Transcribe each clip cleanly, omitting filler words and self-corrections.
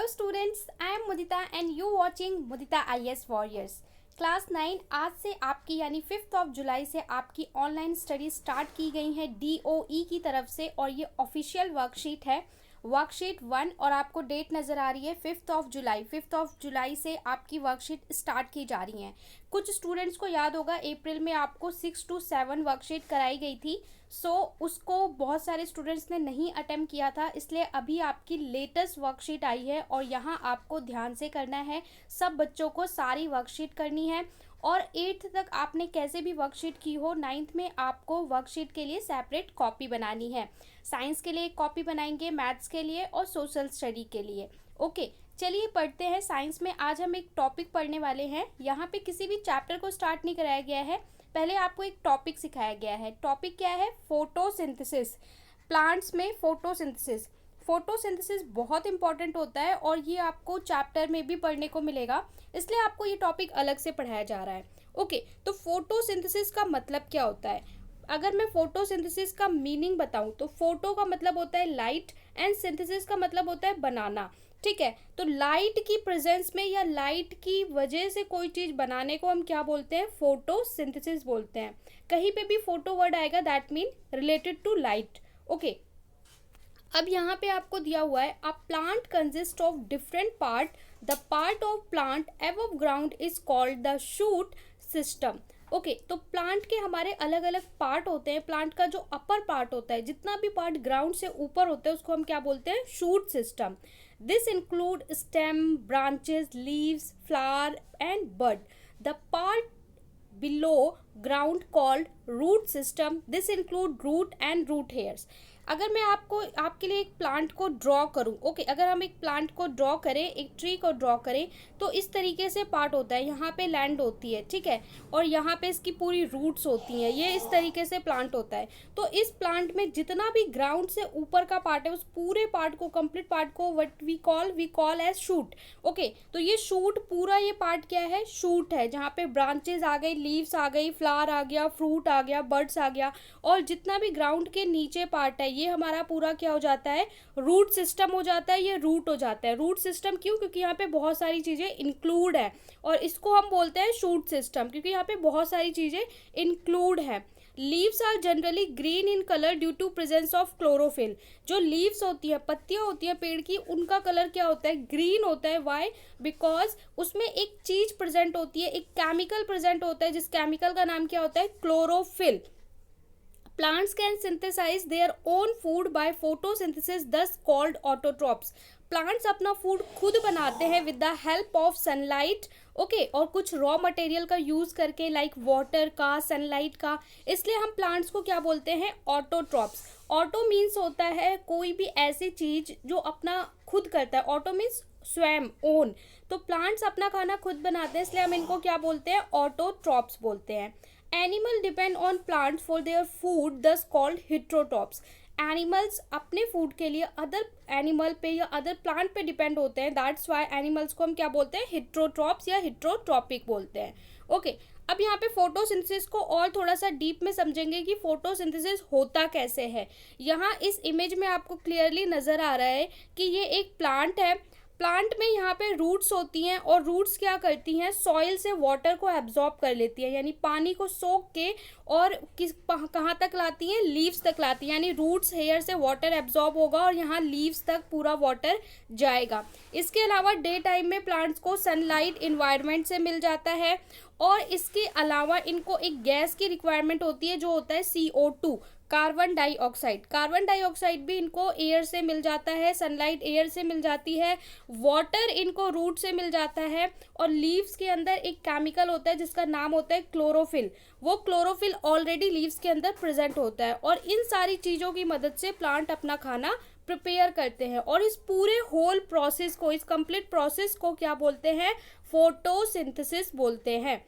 Hello students, I am Mudita and you watching Mudita IS Warriors. Class 9 आज से आपकी यानी 5 जुलाई से आपकी ऑनलाइन स्टडी स्टार्ट की गई है DOE की तरफ से और ये ऑफिशियल वर्कशीट है वर्कशीट 1 और आपको डेट नज़र आ रही है 5 जुलाई से आपकी वर्कशीट स्टार्ट की जा रही है। कुछ स्टूडेंट्स को याद होगा अप्रैल में आपको 6 to 7 वर्कशीट कराई गई थी, उसको बहुत सारे स्टूडेंट्स ने नहीं अटेम्प्ट किया था, इसलिए अभी आपकी लेटेस्ट वर्कशीट आई है और यहाँ आपको ध्यान से करना है। सब बच्चों को सारी वर्कशीट करनी है और 8th तक आपने कैसे भी वर्कशीट की हो, 9th में आपको वर्कशीट के लिए सेपरेट कॉपी बनानी है। साइंस के लिए एक कॉपी बनाएंगे, मैथ्स के लिए और सोशल स्टडी के लिए। ओके, चलिए पढ़ते हैं। साइंस में आज हम एक टॉपिक पढ़ने वाले हैं। यहाँ पे किसी भी चैप्टर को स्टार्ट नहीं कराया गया है, पहले आपको एक टॉपिक सिखाया गया है। टॉपिक क्या है? फोटोसिंथेसिस। प्लांट्स में फोटोसिंथेसिस बहुत इंपॉर्टेंट होता है और ये आपको चैप्टर में भी पढ़ने को मिलेगा, इसलिए आपको ये टॉपिक अलग से पढ़ाया जा रहा है। ओके, तो फोटोसिंथेसिस का मतलब क्या होता है? अगर मैं फोटोसिंथेसिस का मीनिंग बताऊं तो फोटो का मतलब होता है लाइट एंड सिंथेसिस का मतलब होता है बनाना। ठीक है, तो लाइट की प्रेजेंस में या लाइट की वजह से कोई चीज़ बनाने को हम क्या बोलते हैं? फोटोसिंथेसिस बोलते हैं। कहीं पे भी फोटो वर्ड आएगा that mean related to light. Okay, अब यहाँ पे आपको दिया हुआ है a plant consist of different part, the part of plant above ground is called the shoot system. Okay, तो प्लांट के हमारे अलग अलग पार्ट होते हैं। प्लांट का जो अपर पार्ट होता है, जितना भी पार्ट ग्राउंड से ऊपर होता है, उसको हम क्या बोलते हैं? Shoot system. This include stem, branches, leaves, flower and bud. The part below ground called root system, this include root and root hairs। अगर मैं आपके लिए एक प्लांट को ड्रॉ करूं, ओके, अगर हम एक प्लांट को ड्रॉ करें, एक ट्री को ड्रॉ करें, तो इस तरीके से पार्ट होता है। यहाँ पे लैंड होती है, ठीक है, और यहाँ पे इसकी पूरी रूट्स होती हैं। ये इस तरीके से प्लांट होता है। तो इस प्लांट में जितना भी ग्राउंड से ऊपर का पार्ट है, उस पूरे पार्ट को, कंप्लीट पार्ट को what we call as shoot. Okay, तो ये शूट, पूरा ये पार्ट क्या है? शूट है, जहाँ पे ब्रांचेज आ गई, लीव्स आ गई, फ्लावर आ गया, फ्रूट आ गया, बर्ड्स आ गया, और जितना भी ग्राउंड के नीचे पार्ट है, ये हमारा पूरा क्या हो जाता है? रूट सिस्टम हो जाता है। ये रूट हो जाता है। रूट सिस्टम क्यों? क्योंकि यहाँ पे बहुत सारी चीज़ें इंक्लूड है और इसको हम बोलते हैं शूट सिस्टम, क्योंकि यहाँ पे बहुत सारी चीज़ें इंक्लूड है। Leaves are generally green in colour due to presence of chlorophyll. जो लीव्स होती है, पत्तियां होती हैं पेड़ की, उनका कलर क्या होता है? ग्रीन होता है। वाई? बिकॉज उसमें एक चीज प्रेजेंट होती है, एक केमिकल प्रेजेंट होता है, जिस केमिकल का नाम क्या होता है? Chlorophyll. Plants can synthesize their own food by photosynthesis, thus called autotrophs। Plants अपना फूड खुद बनाते हैं with the help of sunlight. Okay, और कुछ रॉ मटेरियल का यूज करके, लाइक वाटर का, सनलाइट का, इसलिए हम प्लांट्स को क्या बोलते हैं? ऑटोट्रॉप्स। ऑटो मीन्स होता है कोई भी ऐसी चीज जो अपना खुद करता है। ऑटो मीन्स स्वयं, ओन। तो प्लांट्स अपना खाना खुद बनाते हैं, इसलिए हम इनको क्या बोलते हैं? ऑटोट्रॉप्स बोलते हैं। Animal depend on plants for their food, दस कॉल्ड हिट्रोट्रॉप्स। एनिमल्स अपने फूड के लिए अदर एनिमल पे या अदर प्लांट पे डिपेंड होते हैं, दैट्स वाई एनिमल्स को हम क्या बोलते हैं? हिट्रोट्रॉप्स या हिट्रोट्रॉपिक बोलते हैं। ओके, अब यहाँ पे फोटोसिंथेसिस को और थोड़ा सा डीप में समझेंगे कि फोटोसिंथेसिस होता कैसे है। यहाँ इस इमेज में आपको क्लियरली नजर आ रहा है कि ये एक प्लांट है। प्लांट में यहाँ पे रूट्स होती हैं और रूट्स क्या करती हैं? सॉइल से वाटर को एब्जॉर्ब कर लेती है, यानी पानी को सोख के, और कहाँ तक लाती हैं? लीव्स तक लाती हैं, यानी रूट्स हेयर से वाटर एब्जॉर्ब होगा और यहाँ लीव्स तक पूरा वाटर जाएगा। इसके अलावा डे टाइम में प्लांट्स को सनलाइट इन्वायरमेंट से मिल जाता है और इसके अलावा इनको एक गैस की रिक्वायरमेंट होती है जो होता है CO2, carbon dioxide. Carbon dioxide भी इनको एयर से मिल जाता है, सनलाइट एयर से मिल जाती है, वाटर इनको रूट से मिल जाता है, और लीव्स के अंदर एक केमिकल होता है जिसका नाम होता है क्लोरोफिल। वो क्लोरोफिल ऑलरेडी लीव्स के अंदर प्रेजेंट होता है और इन सारी चीज़ों की मदद से प्लांट अपना खाना प्रिपेयर करते हैं। और इस पूरे होल प्रोसेस को, इस कंप्लीट प्रोसेस को क्या बोलते हैं? फोटोसिंथेसिस बोलते हैं।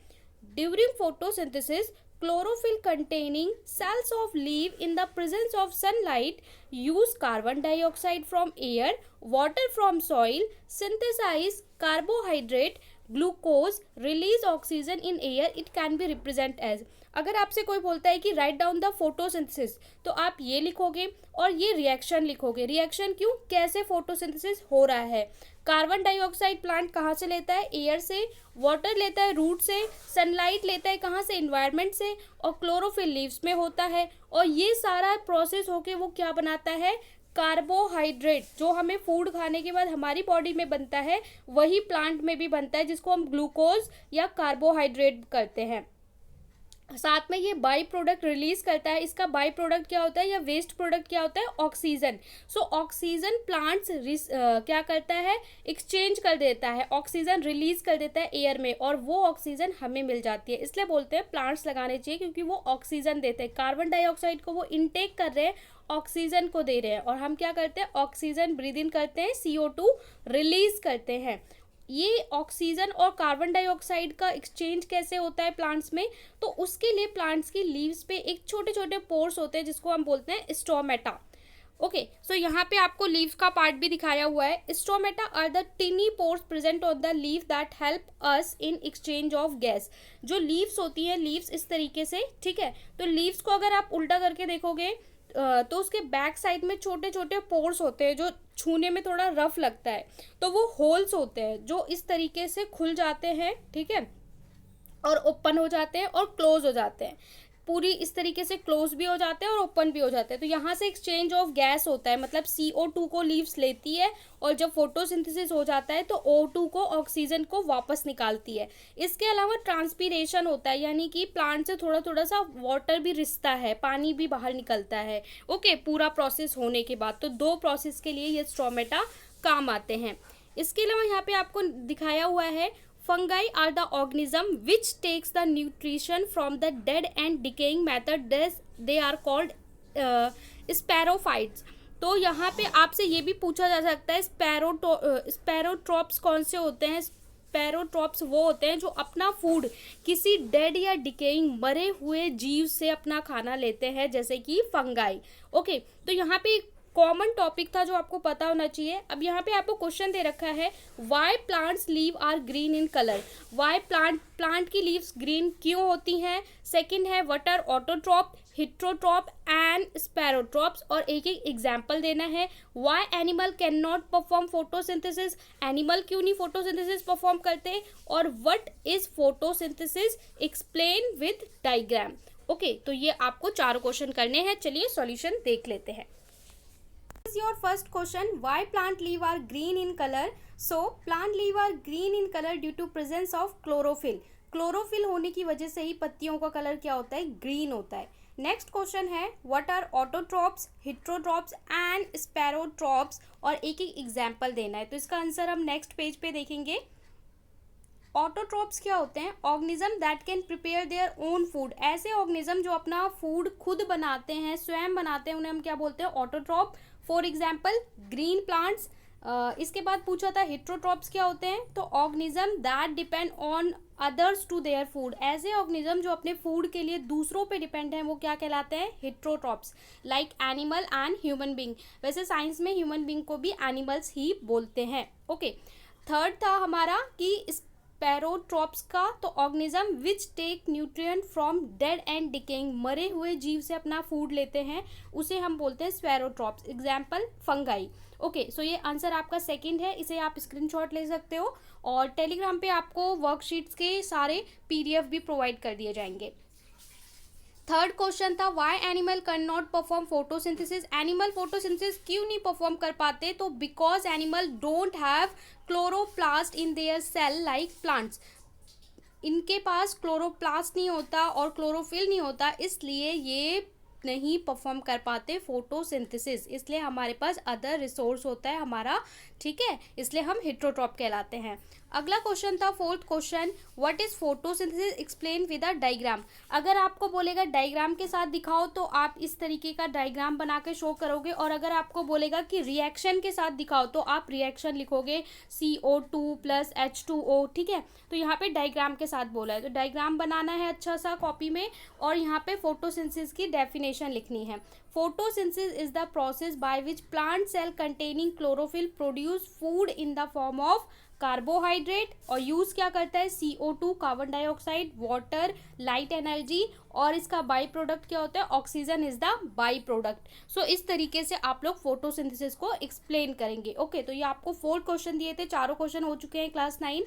During photosynthesis, chlorophyll containing cells of leaf in the presence of sunlight use carbon dioxide from air, water from soil, synthesize carbohydrate, glucose, release oxygen in air. It can be represent as, अगर आपसे कोई बोलता है कि write down the photosynthesis, तो आप ये लिखोगे और ये रिएक्शन लिखोगे। रिएक्शन क्यों? कैसे फोटोसिंथेसिस हो रहा है? कार्बन डाइऑक्साइड प्लांट कहाँ से लेता है? एयर से। वाटर लेता है रूट से। सनलाइट लेता है कहाँ से? इन्वायरमेंट से। और क्लोरोफिल लीव्स में होता है। और ये सारा प्रोसेस होके वो क्या बनाता है? कार्बोहाइड्रेट, जो हमें फूड खाने के बाद हमारी बॉडी में बनता है वही प्लांट में भी बनता है, जिसको हम ग्लूकोज या कार्बोहाइड्रेट करते हैं। साथ में ये बाई प्रोडक्ट रिलीज करता है। इसका बाई प्रोडक्ट क्या होता है या वेस्ट प्रोडक्ट क्या होता है? ऑक्सीजन। सो ऑक्सीजन प्लांट्स क्या करता है? एक्सचेंज कर देता है, ऑक्सीजन रिलीज कर देता है एयर में, और वो ऑक्सीजन हमें मिल जाती है। इसलिए बोलते हैं प्लांट्स लगाने चाहिए, क्योंकि वो ऑक्सीजन देते हैं। कार्बन डाइऑक्साइड को वो इनटेक कर रहे हैं, ऑक्सीजन को दे रहे हैं, और हम क्या करते हैं? ऑक्सीजन ब्रीद इन करते हैं, CO2 रिलीज करते हैं। ये ऑक्सीजन और कार्बन डाइऑक्साइड का एक्सचेंज कैसे होता है प्लांट्स में? तो उसके लिए प्लांट्स की लीव्स पे एक छोटे छोटे पोर्स होते हैं, जिसको हम बोलते हैं स्टोमेटा। ओके, सो यहाँ पे आपको लीव्स का पार्ट भी दिखाया हुआ है। Stomata are the tiny pores present on the leaf that help us in exchange of gas. जो लीव्स होती हैं, लीव्स इस तरीके से, ठीक है, तो लीव्स को अगर आप उल्टा करके देखोगे तो उसके बैक साइड में छोटे छोटे पोर्स होते हैं, जो छूने में थोड़ा रफ लगता है। तो वो होल्स होते हैं जो इस तरीके से खुल जाते हैं, ठीक है, और ओपन हो जाते हैं और क्लोज हो जाते हैं। पूरी इस तरीके से क्लोज भी हो जाते हैं और ओपन भी हो जाते हैं। तो यहाँ से एक्सचेंज ऑफ गैस होता है, मतलब CO2 को लीव्स लेती है, और जब फोटोसिंथेसिस हो जाता है तो O2 को, ऑक्सीजन को वापस निकालती है। इसके अलावा ट्रांसपीरेशन होता है, यानी कि प्लांट से थोड़ा थोड़ा सा वाटर भी रिसता है, पानी भी बाहर निकलता है। ओके, पूरा प्रोसेस होने के बाद। तो 2 प्रोसेस के लिए ये स्टोमेटा काम आते हैं। इसके अलावा यहाँ पे आपको दिखाया हुआ है, fungi are the organism which takes the nutrition from the dead and decaying matter, they are called स्पैरोफाइट्स। तो यहाँ पे आपसे ये भी पूछा जा सकता है, स्पैरोट्रॉप्स कौन से होते हैं? स्पैरोट्रॉप्स वो होते हैं जो अपना फूड किसी डेड या डिकेइंग, मरे हुए जीव से अपना खाना लेते हैं, जैसे कि फंगाई। ओके, तो यहाँ पे कॉमन टॉपिक था जो आपको पता होना चाहिए। अब यहाँ पे आपको क्वेश्चन दे रखा है, why plants leave are green in colour. Why plant की लीव्स ग्रीन क्यों होती हैं? सेकंड है, what are autotroph, heterotroph and saprotrophs, और एक एक एग्जाम्पल देना है। Why animal can not perform photosynthesis, animal क्यों नहीं फोटोसिंथेसिस परफॉर्म करते, और what is photosynthesis, explain with diagram. Okay, तो ये आपको 4 क्वेश्चन करने हैं। चलिए सॉल्यूशन देख लेते हैं। Is your first question, why plant leaf are green in color? So plant leaf are green in color due to presence of chlorophyll. Chlorophyll होने की वजह से ही पत्तियों का कलर क्या होता है? ग्रीन होता है। नेक्स्ट क्वेश्चन है, what are autotrophs, हिट्रोट्रॉप्स and saprotrophs, और एक एक एग्जाम्पल देना है। तो इसका आंसर हम नेक्स्ट पेज पे देखेंगे। ऑटोट्रॉप्स क्या होते हैं? Organism that can prepare their own food. ऐसे ऑर्गेनिज्म जो अपना फूड खुद बनाते हैं, स्वयं बनाते हैं, उन्हें हम क्या बोलते हैं? Autotroph. For example green plants. इसके बाद पूछा था हिट्रोट्रॉप्स क्या होते हैं? तो organism that depend on others to their food. ऐसे ऑर्गेनिज्म जो अपने फूड के लिए दूसरों पे डिपेंड हैं, वो क्या कहलाते हैं? Heterotrophs. Like animal and human being. वैसे साइंस में ह्यूमन बींग को भी एनिमल्स ही बोलते हैं। ओके, थर्ड था हमारा कि स्पैरोट्रॉप्स का, तो organism which take nutrient from dead and decaying, मरे हुए जीव से अपना फूड लेते हैं, उसे हम बोलते हैं saprotrophs. Example fungi. Okay, so ये आंसर आपका सेकंड है। इसे आप स्क्रीनशॉट ले सकते हो, और टेलीग्राम पे आपको वर्कशीट्स के सारे PDF भी प्रोवाइड कर दिए जाएंगे। थर्ड क्वेश्चन था, why animal can not perform photosynthesis. Animal photosynthesis क्यों नहीं परफॉर्म कर पाते? तो because animal don't have chloroplast in their cell like plants. इनके पास क्लोरोप्लास्ट नहीं होता और क्लोरोफिल नहीं होता, इसलिए ये नहीं परफॉर्म कर पाते फोटोसिंथेसिस। इसलिए हमारे पास अदर रिसोर्स होता है हमारा, ठीक है, इसलिए हम हिट्रोट्रॉप कहलाते हैं। अगला क्वेश्चन था fourth question, what is photosynthesis, explain with a diagram. अगर आपको बोलेगा डायग्राम के साथ दिखाओ तो आप इस तरीके का डायग्राम बना के शो करोगे, और अगर आपको बोलेगा कि रिएक्शन के साथ दिखाओ तो आप रिएक्शन लिखोगे CO2 + H2O, ठीक है। तो यहाँ पे डायग्राम के साथ बोला है, तो डायग्राम बनाना है अच्छा सा कॉपी में, और यहाँ पे फोटोसिंथेसिस की डेफिनेशन लिखनी है। Photosynthesis is the process by which plant cell containing chlorophyll produce food in the form of carbohydrate, और यूज़ क्या करता है, CO2 carbon dioxide, water, light energy, और इसका बाई प्रोडक्ट क्या होता है, oxygen is the by product. So इस तरीके से आप लोग फोटोसिंथेसिस को एक्सप्लेन करेंगे। ओके, तो ये आपको 4 क्वेश्चन दिए थे, चारों क्वेश्चन हो चुके हैं class 9।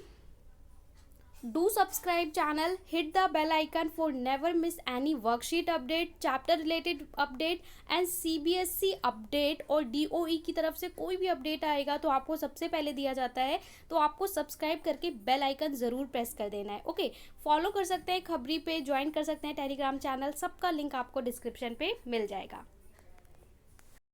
Do subscribe channel, hit the bell icon for never miss any worksheet update, chapter related update and CBSE update, और DOE की तरफ से कोई भी अपडेट आएगा तो आपको सबसे पहले दिया जाता है, तो आपको सब्सक्राइब करके बेल आइकन ज़रूर प्रेस कर देना है। ओके, फॉलो कर सकते हैं खबरी पे, ज्वाइन कर सकते हैं टेलीग्राम चैनल, सबका लिंक आपको डिस्क्रिप्शन पे मिल जाएगा।